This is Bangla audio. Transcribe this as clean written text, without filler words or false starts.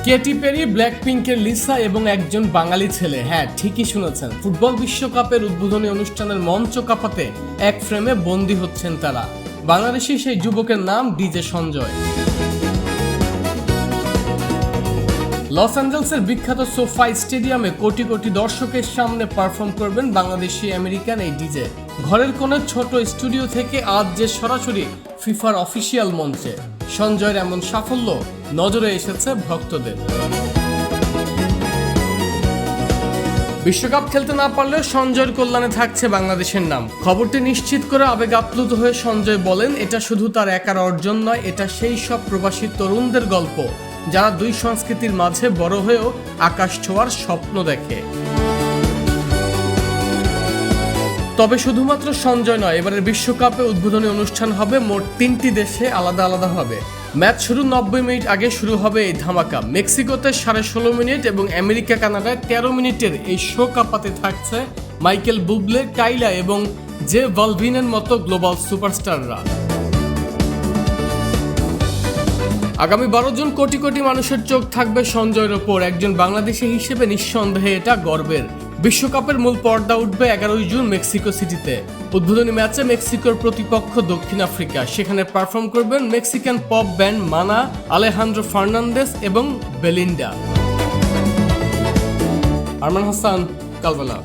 কেটি পেরি, ব্ল্যাকপিঙ্কের লিসা এবং একজন বাঙালি ছেলে। হ্যাঁ, ঠিকই শুনেছেন, ফুটবল বিশ্বকাপের উদ্বোধনী অনুষ্ঠানের মঞ্চ কাঁপাতে এক ফ্রেমে বন্দী হচ্ছেন তারা। বাংলাদেশি সেই যুবকের নাম ডিজে সঞ্জয়। লস অ্যাঞ্জেলসের বিখ্যাত সোফাই স্টেডিয়ামে কোটি কোটি দর্শকের সামনে পারফর্ম করবেন বাংলাদেশি আমেরিকান এই ডিজে। ঘরের কোণে ছোট স্টুডিও থেকে আজ যে সরাসরি ফিফার অফিসিয়াল মঞ্চে সঞ্জয়ের এমন সাফল্য নজরে এসেছে ভক্তদের। বিশ্বকাপ খেলতে না পারলেও সঞ্জয়ের কল্যাণে থাকছে বাংলাদেশের নাম। খবরটি নিশ্চিত করে আবেগ আপ্লুত হয়ে সঞ্জয় বলেন, এটা শুধু তার একার অর্জন নয়, এটা সেই সব প্রবাসী তরুণদের গল্প যারা দুই সংস্কৃতির মাঝে বড় হয়েও আকাশ ছোঁয়ার স্বপ্ন দেখে। তবে শুধুমাত্র সঞ্জয় নয়, এবারের বিশ্বকাপে উদ্বোধনী অনুষ্ঠান হবে মোট 3টি দেশে আলাদা আলাদা হবে। ম্যাচ শুরু 90 মিনিট আগে শুরু হবে এই ধামাকা। মেক্সিকোতে 16.5 মিনিট এবং আমেরিকা কানাডায় 13 মিনিটের এই শো কাঁপাতে থাকছে মাইকেল বুবলে, কাইলা এবং জে বালভিনের মতো গ্লোবাল সুপারস্টাররা। আগামী 12 জুন কোটি কোটি মানুষের চোখ থাকবে সঞ্জয়ের ওপর। একজন বাংলাদেশি হিসেবে নিঃসন্দেহে এটা গর্বের। বিশ্বকাপের মূল পর্দা উঠবে 11 জুন মেক্সিকো সিটিতে। উদ্বোধনী ম্যাচে মেক্সিকোর প্রতিপক্ষ দক্ষিণ আফ্রিকা। সেখানে পারফর্ম করবেন মেক্সিকান পপ ব্যান্ড মানা, আলেহান্দ্রো ফার্নান্দেস এবং বেলিন্ডা। আরমান হাসান, কালবেলা।